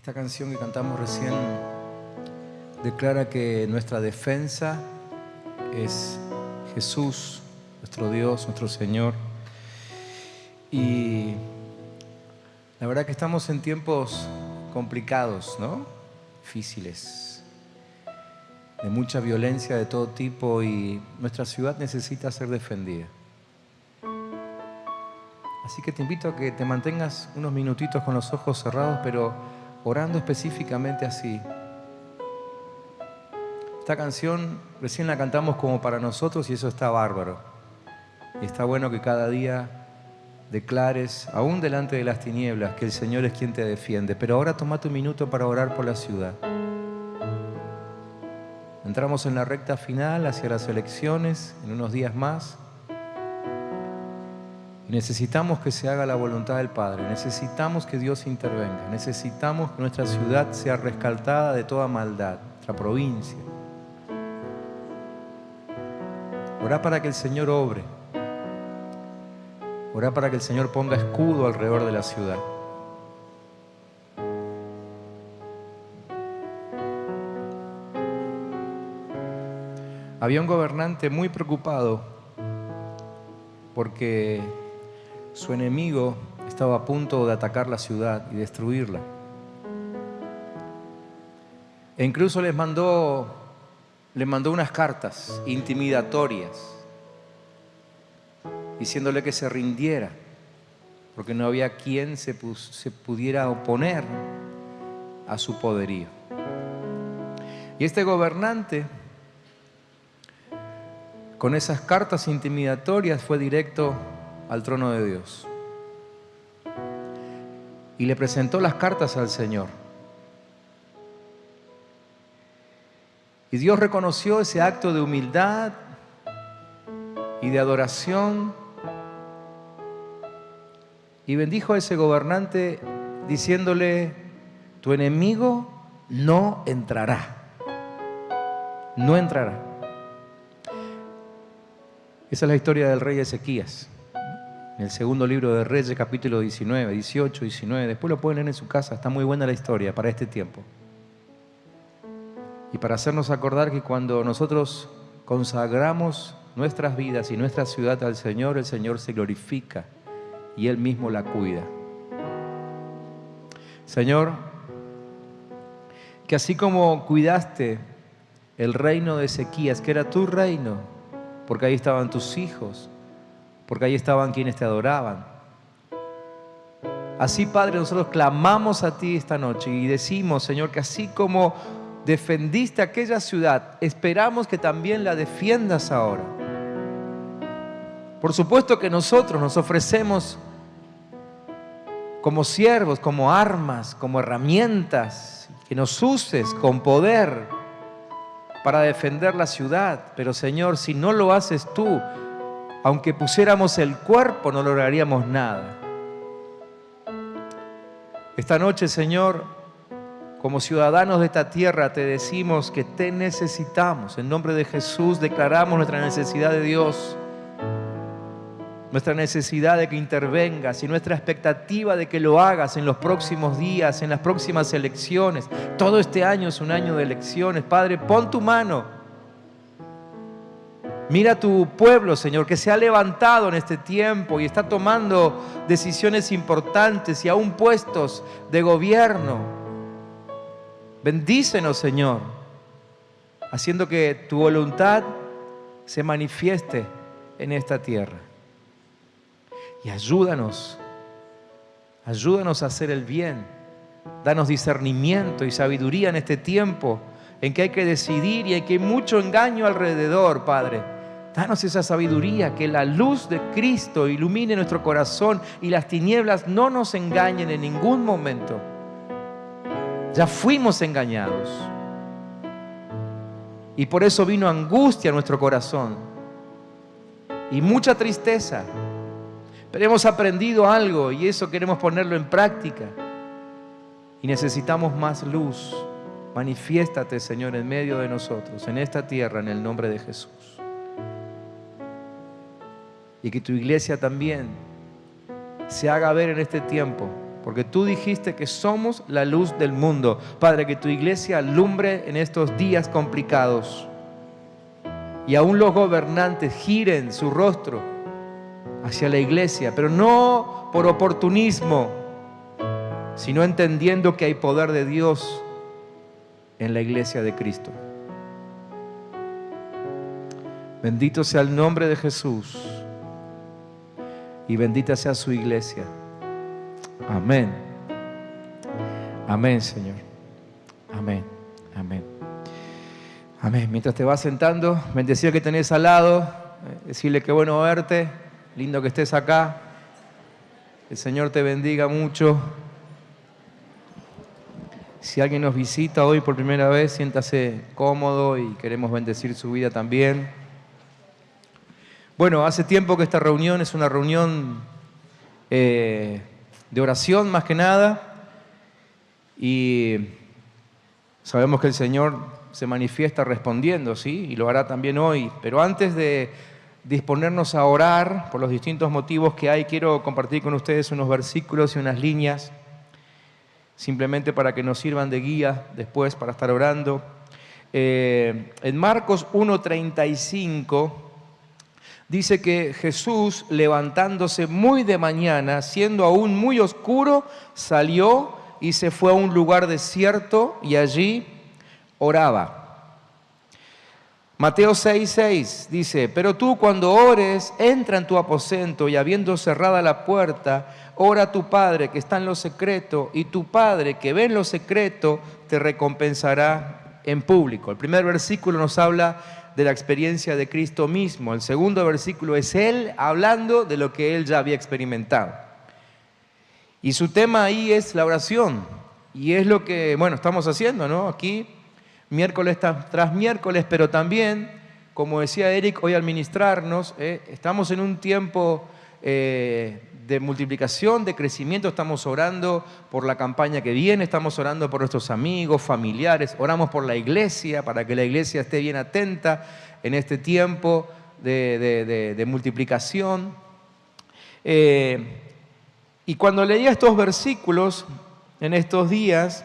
Esta canción que cantamos recién declara que nuestra defensa es Jesús, nuestro Dios, nuestro Señor. Y la verdad que estamos en tiempos complicados, ¿no? Difíciles, de mucha violencia de todo tipo, y nuestra ciudad necesita ser defendida. Así que te invito a que te mantengas unos minutitos con los ojos cerrados, pero orando específicamente así. Esta canción recién la cantamos como para nosotros y eso está bárbaro. Y está bueno que cada día declares, aún delante de las tinieblas, que el Señor es quien te defiende. Pero ahora tomate un minuto para orar por la ciudad. Entramos en la recta final hacia las elecciones en unos días más. Y necesitamos que se haga la voluntad del Padre. Necesitamos que Dios intervenga. Necesitamos que nuestra ciudad sea rescatada de toda maldad, nuestra provincia. Orá para que el Señor obre. Orá para que el Señor ponga escudo alrededor de la ciudad. Había un gobernante muy preocupado porque su enemigo estaba a punto de atacar la ciudad y destruirla. E incluso le mandó unas cartas intimidatorias, diciéndole que se rindiera, porque no había quien se pudiera oponer a su poderío. Y este gobernante, con esas cartas intimidatorias, fue directo al trono de Dios y le presentó las cartas al Señor. Y Dios reconoció ese acto de humildad y de adoración y bendijo a ese gobernante diciéndole: tu enemigo no entrará, no entrará. Esa es la historia del rey Ezequías, en el segundo libro de Reyes, capítulo 19, 18, 19. Después lo pueden leer en su casa, está muy buena la historia para este tiempo. Y para hacernos acordar que cuando nosotros consagramos nuestras vidas y nuestra ciudad al Señor, el Señor se glorifica y Él mismo la cuida. Señor, que así como cuidaste el reino de Ezequías, que era tu reino, porque ahí estaban tus hijos, porque ahí estaban quienes te adoraban. Así, Padre, nosotros clamamos a ti esta noche y decimos, Señor, que así como defendiste aquella ciudad, esperamos que también la defiendas ahora. Por supuesto que nosotros nos ofrecemos como siervos, como armas, como herramientas, que nos uses con poder para defender la ciudad. Pero, Señor, si no lo haces tú, aunque pusiéramos el cuerpo, no lograríamos nada. Esta noche, Señor, como ciudadanos de esta tierra, te decimos que te necesitamos. En nombre de Jesús declaramos nuestra necesidad de Dios, nuestra necesidad de que intervengas y nuestra expectativa de que lo hagas en los próximos días, en las próximas elecciones. Todo este año es un año de elecciones. Padre, pon tu mano. Mira tu pueblo, Señor, que se ha levantado en este tiempo y está tomando decisiones importantes y aún puestos de gobierno. Bendícenos, Señor, haciendo que tu voluntad se manifieste en esta tierra. Y ayúdanos a hacer el bien. Danos discernimiento y sabiduría en este tiempo en que hay que decidir y hay que mucho engaño alrededor, Padre. Danos esa sabiduría, que la luz de Cristo ilumine nuestro corazón y las tinieblas no nos engañen en ningún momento. Ya fuimos engañados y por eso vino angustia a nuestro corazón y mucha tristeza. Pero hemos aprendido algo y eso queremos ponerlo en práctica. Y necesitamos más luz. Manifiéstate, Señor, en medio de nosotros, en esta tierra, en el nombre de Jesús. Y que tu iglesia también se haga ver en este tiempo, porque tú dijiste que somos la luz del mundo. Padre, que tu iglesia alumbre en estos días complicados y aún los gobernantes giren su rostro hacia la iglesia, pero no por oportunismo, sino entendiendo que hay poder de Dios en la iglesia de Cristo. Bendito sea el nombre de Jesús y bendita sea su iglesia. Amén. Amén, Señor. Amén. Amén. Amén. Mientras te vas sentando, bendecir que tenés al lado, decirle que bueno verte, lindo que estés acá. El Señor te bendiga mucho. Si alguien nos visita hoy por primera vez, siéntase cómodo y queremos bendecir su vida también. Bueno, hace tiempo que esta reunión es una reunión de oración más que nada, y sabemos que el Señor se manifiesta respondiendo, ¿sí? Y lo hará también hoy. Pero antes de disponernos a orar por los distintos motivos que hay, quiero compartir con ustedes unos versículos y unas líneas, simplemente para que nos sirvan de guía después para estar orando. En Marcos 1:35 dice que Jesús, levantándose muy de mañana, siendo aún muy oscuro, salió y se fue a un lugar desierto y allí oraba. Mateo 6:6 dice: pero tú cuando ores, entra en tu aposento y habiendo cerrada la puerta, ora a tu Padre que está en lo secreto, y tu Padre que ve en lo secreto te recompensará en público. El primer versículo nos habla de la experiencia de Cristo mismo. El segundo versículo es Él hablando de lo que Él ya había experimentado. Y su tema ahí es la oración. Y es lo que, bueno, estamos haciendo, ¿no? Aquí, miércoles tras miércoles, pero también, como decía Eric hoy al ministrarnos, estamos en un tiempo de multiplicación, de crecimiento. Estamos orando por la campaña que viene, estamos orando por nuestros amigos, familiares, oramos por la iglesia, para que la iglesia esté bien atenta en este tiempo de multiplicación. Y cuando leía estos versículos en estos días,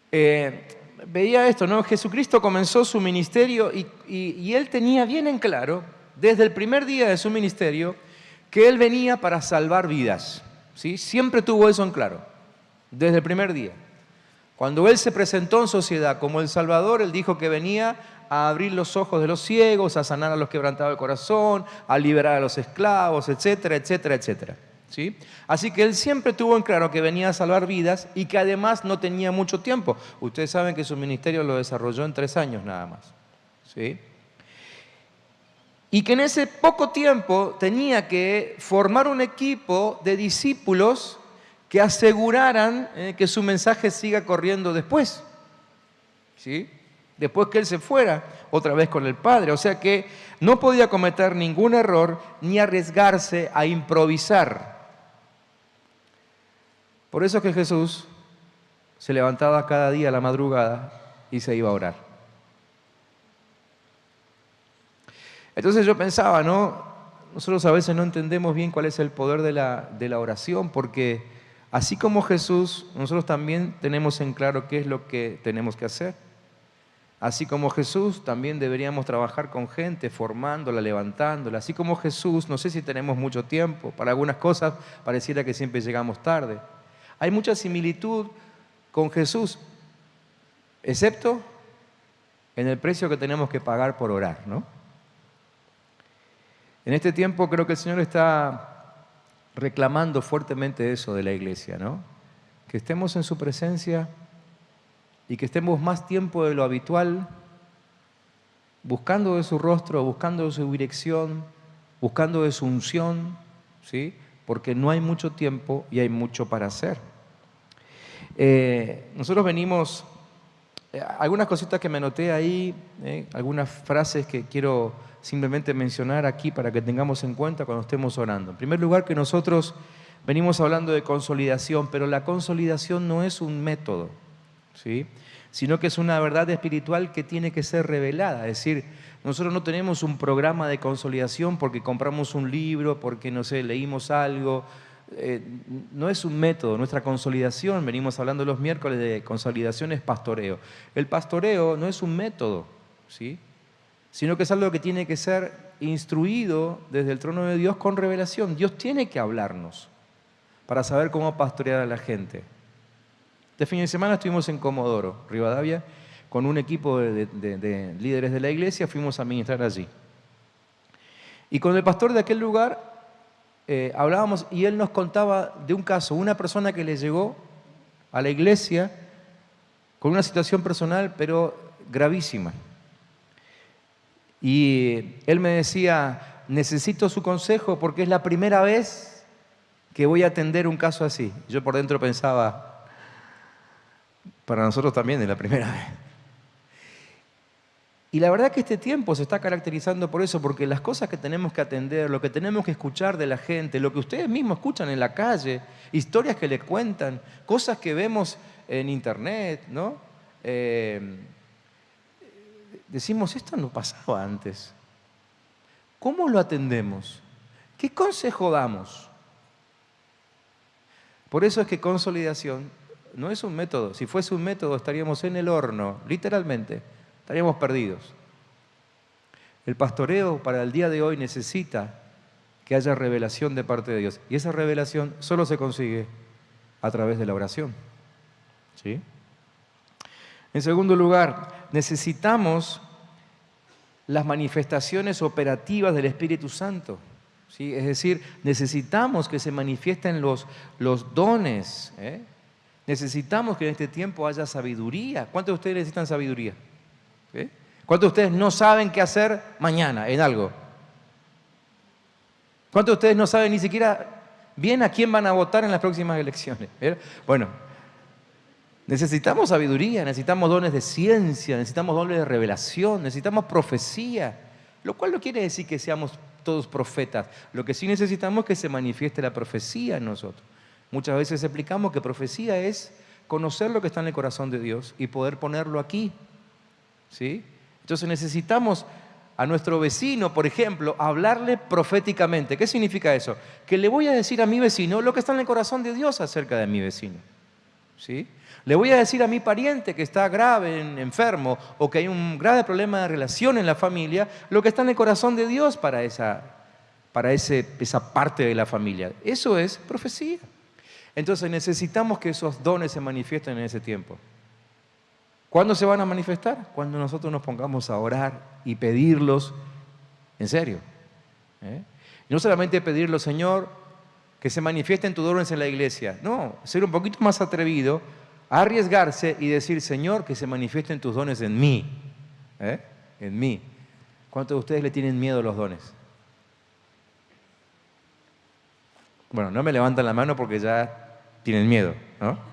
veía esto, ¿no? Jesucristo comenzó su ministerio y Él tenía bien en claro, desde el primer día de su ministerio, que Él venía para salvar vidas, ¿sí? Siempre tuvo eso en claro, desde el primer día. Cuando Él se presentó en sociedad como el Salvador, Él dijo que venía a abrir los ojos de los ciegos, a sanar a los quebrantados el corazón, a liberar a los esclavos, etcétera, etcétera, etcétera, ¿sí? Así que Él siempre tuvo en claro que venía a salvar vidas y que además no tenía mucho tiempo. Ustedes saben que su ministerio lo desarrolló en 3 años nada más, ¿sí? Y que en ese poco tiempo tenía que formar un equipo de discípulos que aseguraran que su mensaje siga corriendo después, ¿sí? Después que Él se fuera otra vez con el Padre. O sea que no podía cometer ningún error ni arriesgarse a improvisar. Por eso es que Jesús se levantaba cada día a la madrugada y se iba a orar. Entonces yo pensaba, ¿no? Nosotros a veces no entendemos bien cuál es el poder de la oración, porque así como Jesús, nosotros también tenemos en claro qué es lo que tenemos que hacer. Así como Jesús, también deberíamos trabajar con gente, formándola, levantándola. Así como Jesús, no sé si tenemos mucho tiempo. Para algunas cosas pareciera que siempre llegamos tarde. Hay mucha similitud con Jesús, excepto en el precio que tenemos que pagar por orar, ¿no? En este tiempo creo que el Señor está reclamando fuertemente eso de la iglesia, ¿no? Que estemos en su presencia y que estemos más tiempo de lo habitual, buscando de su rostro, buscando de su dirección, buscando de su unción, ¿sí? Porque no hay mucho tiempo y hay mucho para hacer. Nosotros venimos, algunas cositas que me anoté ahí, algunas frases que quiero simplemente mencionar aquí para que tengamos en cuenta cuando estemos orando. En primer lugar, que nosotros venimos hablando de consolidación, pero la consolidación no es un método, ¿sí? Sino que es una verdad espiritual que tiene que ser revelada. Es decir, nosotros no tenemos un programa de consolidación porque compramos un libro, porque, no sé, leímos algo. no es un método. Nuestra consolidación, venimos hablando los miércoles de consolidación, es pastoreo. El pastoreo no es un método, ¿sí?, sino que es algo que tiene que ser instruido desde el trono de Dios con revelación. Dios tiene que hablarnos para saber cómo pastorear a la gente. Este fin de semana estuvimos en Comodoro, Rivadavia, con un equipo de líderes de la iglesia, fuimos a ministrar allí. Y con el pastor de aquel lugar hablábamos y él nos contaba de un caso, una persona que le llegó a la iglesia con una situación personal pero gravísima. Y él me decía, necesito su consejo porque es la primera vez que voy a atender un caso así. Yo por dentro pensaba, para nosotros también es la primera vez. Y la verdad que este tiempo se está caracterizando por eso, porque las cosas que tenemos que atender, lo que tenemos que escuchar de la gente, lo que ustedes mismos escuchan en la calle, historias que les cuentan, cosas que vemos en internet, ¿no? Decimos, esto no pasaba antes. ¿Cómo lo atendemos? ¿Qué consejo damos? Por eso es que consolidación no es un método. Si fuese un método estaríamos en el horno, literalmente. Estaríamos perdidos. El pastoreo para el día de hoy necesita que haya revelación de parte de Dios. Y esa revelación solo se consigue a través de la oración. ¿Sí? En segundo lugar, necesitamos las manifestaciones operativas del Espíritu Santo. ¿Sí? Es decir, necesitamos que se manifiesten los dones. Necesitamos que en este tiempo haya sabiduría. ¿Cuántos de ustedes necesitan sabiduría? ¿Cuántos de ustedes no saben qué hacer mañana en algo? ¿Cuántos de ustedes no saben ni siquiera bien a quién van a votar en las próximas elecciones? Bueno, necesitamos sabiduría, necesitamos dones de ciencia, necesitamos dones de revelación, necesitamos profecía, lo cual no quiere decir que seamos todos profetas. Lo que sí necesitamos es que se manifieste la profecía en nosotros. Muchas veces explicamos que profecía es conocer lo que está en el corazón de Dios y poder ponerlo aquí. ¿Sí? Entonces necesitamos a nuestro vecino, por ejemplo, hablarle proféticamente. ¿Qué significa eso? Que le voy a decir a mi vecino lo que está en el corazón de Dios acerca de mi vecino. ¿Sí? Le voy a decir a mi pariente que está grave, enfermo, o que hay un grave problema de relación en la familia, lo que está en el corazón de Dios para esa parte de la familia. Eso es profecía. Entonces necesitamos que esos dones se manifiesten en ese tiempo. ¿Cuándo se van a manifestar? Cuando nosotros nos pongamos a orar y pedirlos en serio. No solamente pedirlo, Señor, que se manifiesten tus dones en la iglesia. No, ser un poquito más atrevido, arriesgarse y decir, Señor, que se manifiesten tus dones en mí. En mí. ¿Cuántos de ustedes le tienen miedo a los dones? Bueno, no me levantan la mano porque ya tienen miedo, ¿no?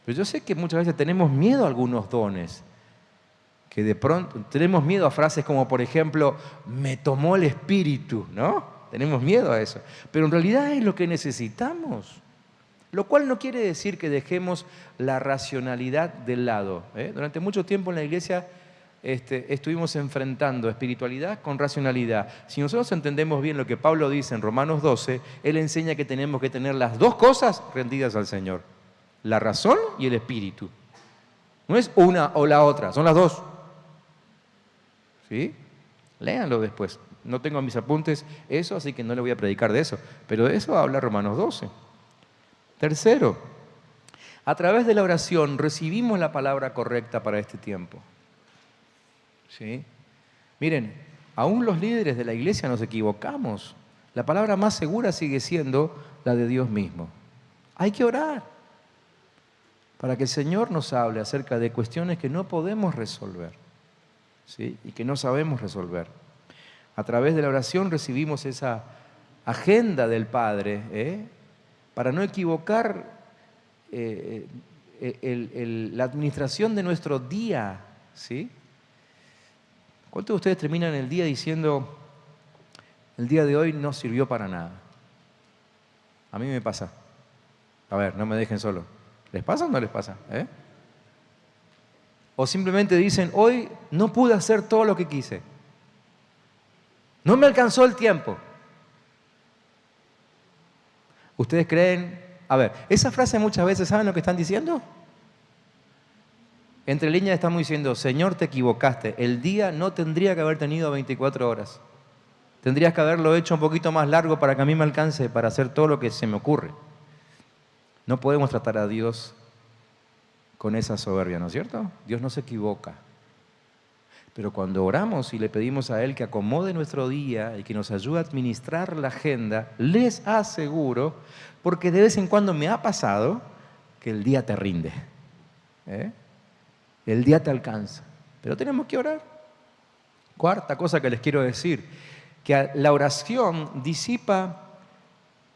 Pero yo sé que muchas veces tenemos miedo a algunos dones, que de pronto tenemos miedo a frases como, por ejemplo, me tomó el espíritu, ¿no? Tenemos miedo a eso. Pero en realidad es lo que necesitamos. Lo cual no quiere decir que dejemos la racionalidad de lado. Durante mucho tiempo en la iglesia estuvimos enfrentando espiritualidad con racionalidad. Si nosotros entendemos bien lo que Pablo dice en Romanos 12, él enseña que tenemos que tener las dos cosas rendidas al Señor. La razón y el espíritu. No es una o la otra, son las dos. ¿Sí? Léanlo después. No tengo en mis apuntes eso, así que no le voy a predicar de eso. Pero de eso habla Romanos 12. Tercero, a través de la oración recibimos la palabra correcta para este tiempo. ¿Sí? Miren, aún los líderes de la iglesia nos equivocamos. La palabra más segura sigue siendo la de Dios mismo. Hay que orar para que el Señor nos hable acerca de cuestiones que no podemos resolver, ¿sí? Y que no sabemos resolver. A través de la oración recibimos esa agenda del Padre, para no equivocar la administración de nuestro día, ¿sí? ¿Cuántos de ustedes terminan el día diciendo, el día de hoy no sirvió para nada? A mí me pasa. A ver, no me dejen solo. ¿Les pasa o no les pasa? O simplemente dicen, hoy no pude hacer todo lo que quise. No me alcanzó el tiempo. ¿Ustedes creen? A ver, esa frase muchas veces, ¿saben lo que están diciendo? Entre líneas estamos diciendo, Señor, te equivocaste. El día no tendría que haber tenido 24 horas. Tendrías que haberlo hecho un poquito más largo para que a mí me alcance para hacer todo lo que se me ocurre. No podemos tratar a Dios con esa soberbia, ¿no es cierto? Dios no se equivoca. Pero cuando oramos y le pedimos a Él que acomode nuestro día y que nos ayude a administrar la agenda, les aseguro, porque de vez en cuando me ha pasado, que el día te rinde. El día te alcanza. Pero tenemos que orar. Cuarta cosa que les quiero decir, que la oración disipa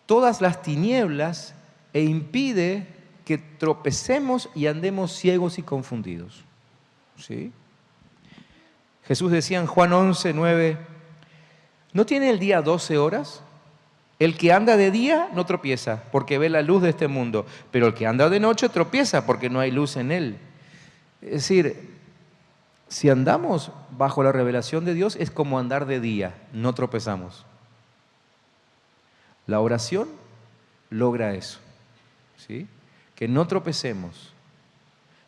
todas las tinieblas e impide que tropecemos y andemos ciegos y confundidos. ¿Sí? Jesús decía en Juan 11:9, ¿no tiene el día 12 horas? El que anda de día no tropieza, porque ve la luz de este mundo, pero el que anda de noche tropieza, porque no hay luz en él. Es decir, si andamos bajo la revelación de Dios, es como andar de día, no tropezamos. La oración logra eso, ¿sí? Que no tropecemos,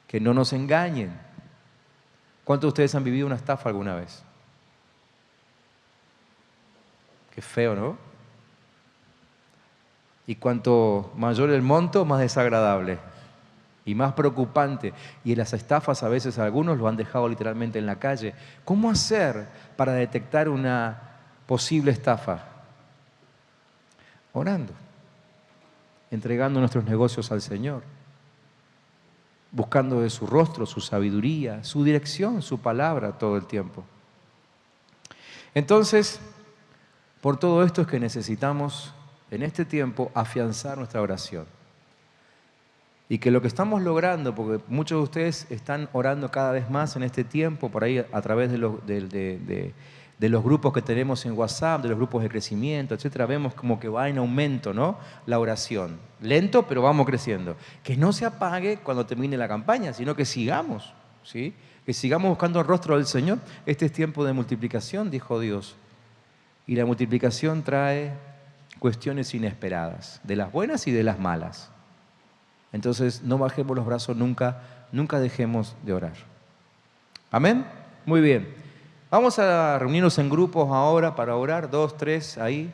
que no nos engañen. ¿Cuántos de ustedes han vivido una estafa alguna vez? Qué feo, ¿no? Y cuanto mayor el monto, más desagradable y más preocupante. Y en las estafas a veces algunos lo han dejado literalmente en la calle. ¿Cómo hacer para detectar una posible estafa? Orando, entregando nuestros negocios al Señor, buscando de su rostro, su sabiduría, su dirección, su palabra todo el tiempo. Entonces, por todo esto es que necesitamos en este tiempo afianzar nuestra oración. Y que lo que estamos logrando, porque muchos de ustedes están orando cada vez más en este tiempo, por ahí a través de los grupos que tenemos en WhatsApp, de los grupos de crecimiento, etcétera, vemos como que va en aumento, ¿no? La oración. Lento, pero vamos creciendo. Que no se apague cuando termine la campaña, sino que sigamos, ¿sí? Que sigamos buscando el rostro del Señor. Este es tiempo de multiplicación, dijo Dios. Y la multiplicación trae cuestiones inesperadas, de las buenas y de las malas. Entonces, no bajemos los brazos nunca, nunca dejemos de orar. ¿Amén? Muy bien. Vamos a reunirnos en grupos ahora para orar, 2, 3, ahí,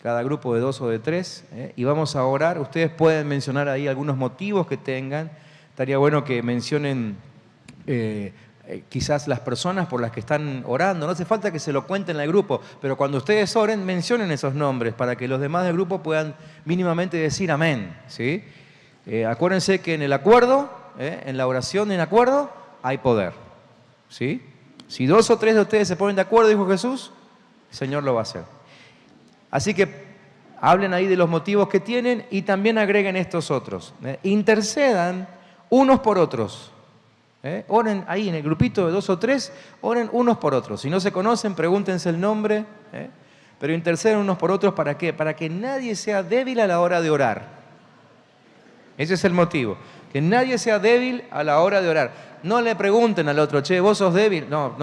cada grupo de 2 o de 3, y vamos a orar. Ustedes pueden mencionar ahí algunos motivos que tengan. Estaría bueno que mencionen quizás las personas por las que están orando. No hace falta que se lo cuenten al grupo, pero cuando ustedes oren, mencionen esos nombres para que los demás del grupo puedan mínimamente decir amén, ¿sí? Acuérdense que en el acuerdo, en la oración en acuerdo, hay poder, ¿sí? Si 2 o 3 de ustedes se ponen de acuerdo, dijo Jesús, el Señor lo va a hacer. Así que hablen ahí de los motivos que tienen y también agreguen estos otros. Intercedan unos por otros. Oren ahí en el grupito de 2 o 3, oren unos por otros. Si no se conocen, pregúntense el nombre, pero intercedan unos por otros, ¿para qué? Para que nadie sea débil a la hora de orar. Ese es el motivo. Que nadie sea débil a la hora de orar. No le pregunten al otro, che, vos sos débil. No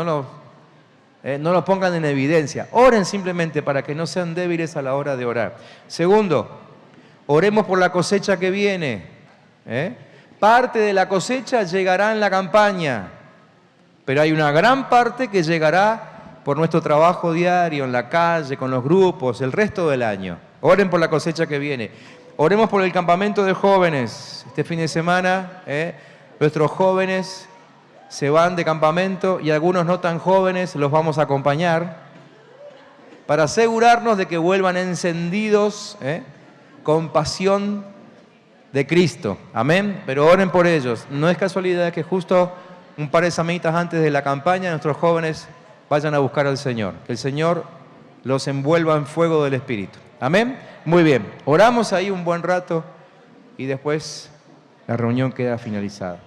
lo pongan en evidencia. Oren simplemente para que no sean débiles a la hora de orar. Segundo, oremos por la cosecha que viene. Parte de la cosecha llegará en la campaña, pero hay una gran parte que llegará por nuestro trabajo diario, en la calle, con los grupos, el resto del año. Oren por la cosecha que viene. Oremos por el campamento de jóvenes. Este fin de semana, nuestros jóvenes se van de campamento y algunos no tan jóvenes los vamos a acompañar para asegurarnos de que vuelvan encendidos con pasión de Cristo. Amén. Pero oren por ellos. No es casualidad que justo un par de semanitas antes de la campaña nuestros jóvenes vayan a buscar al Señor. Que el Señor los envuelva en fuego del Espíritu. Amén. Muy bien. Oramos ahí un buen rato y después la reunión queda finalizada.